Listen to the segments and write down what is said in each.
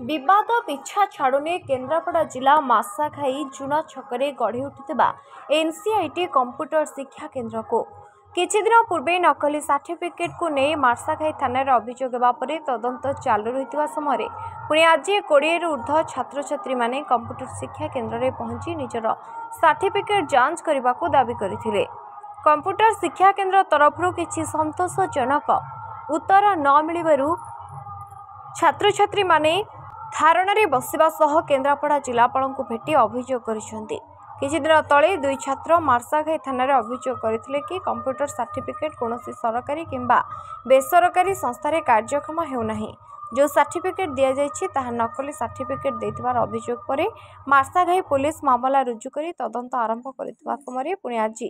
विवाद पिछा छाड़ुनी केन्द्रापड़ा जिला मासाखाई जुना छकरे गढ़ी उठिथिबा एनसीआईटी कंप्यूटर शिक्षा केन्द्र को किछि दिन पूर्वे नकली सर्टिफिकेट को नहीं मार्साखाई थाना अभियोग होगापर तदंत चालू रही समय पुणी आज 20 ऊर्ध्व छात्र छात्री माने कंप्यूटर शिक्षा केन्द्र में पहुंची निजर सर्टिफिकेट जांच करने को दाबी करथिले। कंप्यूटर शिक्षा केन्द्र तरफ किछि संतोषजनक उत्तर न मिलबारु छात्र छात्री माने धारणारे बसिबा सह केन्द्रापड़ा जिलापाल को भेटी अभियोग करिसेंती। किछि दिन तले दुई छात्र मार्साखाई थाना अभियोग करथिले कि कंप्यूटर सर्टिफिकेट कोनोसी सरकारी किंबा बेसरकारी संस्था कार्यक्षम हेउनाही। जो सर्टिफिकेट दिया जायछि ताहा नकली सर्टिफिकेट देथिबार अभियोग परे मार्साखाई पुलिस मामला रुजु करी तदंत आरंभ करथिबा समय पुणी आज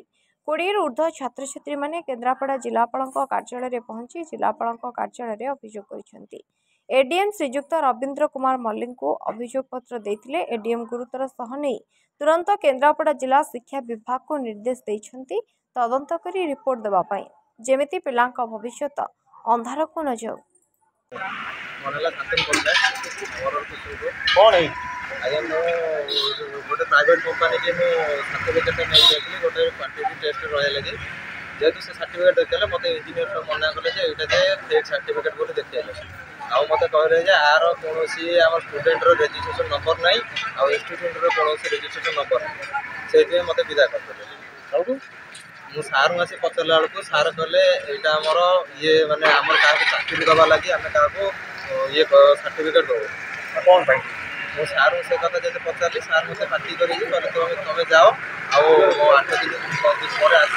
20 ऊर्ध्व छात्र छात्री माने केन्द्रापड़ा जिलापाल कार्यालय पहुंची जिलापाल कार्यालय अभियोग करिसेंती। एडीएम श्रीजुक्त रविंद्र कुमार मल्लिक को अभियोग पत्र देथिले। एडीएम गुरुतर सह नहीं तुरंत केन्द्रापड़ा जिला शिक्षा विभाग को निर्देश देइछंती तदंत करी रिपोर्ट देबा पई जेमिति पिलांका भविष्यत अंधार को न जाऊ। गोटे प्राइवेट कंपनी के सर्टिफिकेट नहीं जाइए गोटे क्वांटिटी टेस्ट रहा लगे जेहतु से सर्टिफिकेट देखले मत इंजीनियर सब मना कले फेक सर्टिफिकेट बोली देखले आउ मत कहले आर कौन आम स्टूडेंट रजिस्ट्रेशन नंबर ना आउ इंस्टीट्यूट कौन रजिस्ट्रेशन नंबर से मत विदा करते मु सार आसी पचारा बेलू सार कहले यहाँ आमर ये मानने आम क्या चाकरी दवा लगी आम क्या ये सर्टिफिकेट दो कौन पाई मो सार से कथा जब पचारि सार मत पार्टी कर तुम जाओ आ 8 दिन 10 दिन पर आस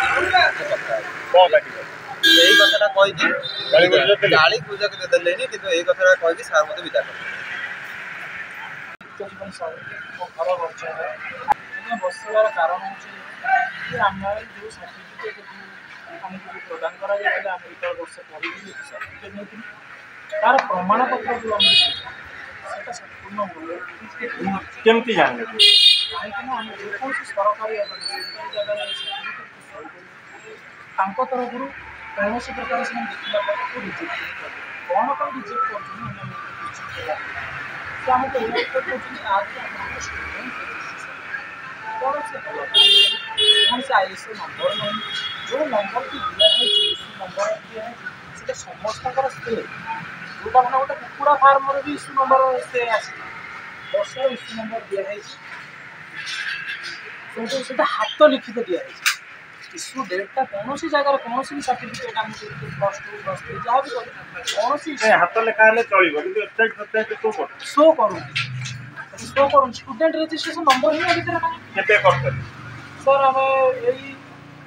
यही कथा कही गाड़ी पूजक देदेनि कि यही कथा कही सार मत विदा कर बसार कारण हूँ जो सर्टिफिकेट आमको प्रदान करा वर्ष पढ़ी तार प्रमाण पत्र जो संपूर्ण केमती जानले कौन सरकारी जगह तरफ कौन प्रकार से देखा रिजेक्ट कौन पर रिजेक्ट कर नंबर नहीं जो नंबर की दिखाई नंबर दिखाई समस्त जोटा मैंने गोटे कुकुड़ा फार्म भी इश्यू नंबर से आस वर्ष इश्यू नंबर दिखाई हाथ लिखित दिखाई इश्यू डेटा कौन जगह कौन भी सर्टिफिकेट आम प्लस 2 प्लस 3 जहाँ भी कौन हाथ लेखा चलो शो कर स्टूडेंट रजिस्ट्रेशन नंबर ही भर सर आम यही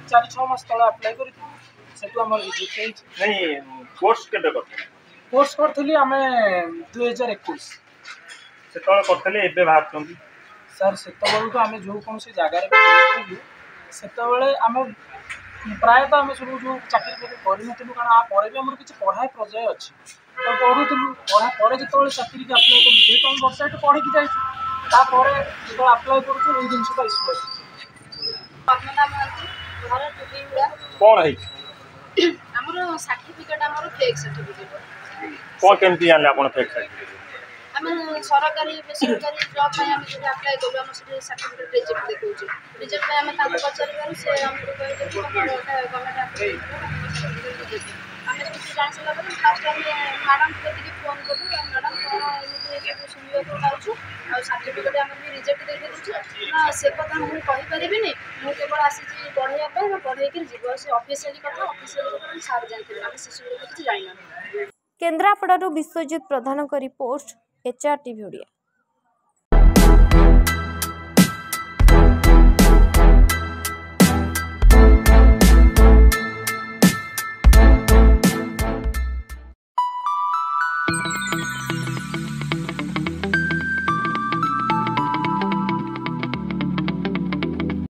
4-6 मास तले अप्लाई कर कोर्स करी आम 2021 से बाहर सर से तो आम जो कौन जगह से आम प्रायतः आम सब जो चाकरी करूँ कारण आपर भी आम किसी पढ़ाई पर्याय अच्छी तो पढ़ुलू पढ़ापर जो चाकरी की आप्लाय कलु जेहतु आम वर्ष पढ़ी जापर जो आप्लाय करूँ ये जिनसा इश्यू कौन है हमरो सर्टिफिकेट हमरो फेक सर्टिफिकेट कौन केमती जानले आपण फेक सर्टिफिकेट हम सरकारी बेसरकारी जॉब में हम जे अप्लाई करू हम से सर्टिफिकेट रिजेक्ट देखौछ रिजेक्ट में हम ताको पचारबार से हमको कहले कि गवर्नमेंट अप्लाई हम किसी जान से लगे फर्स्ट टाइम मैडम को देखि फोन करू मैडम कोन ये सुनियो को जाउछु आ सर्टिफिकेट हम भी रिजेक्ट दे देछु ना से कथा हम कहि परिबिनी मु केवल आसी जी पढ़ाया पे पढ़ाई के जीव से ऑफिशियली कथा सार जानते हम से सुनियो किछि जाइना। केन्द्रापड़ारू विश्वजित प्रधान रिपोर्ट एचआर टीवी ओडिया।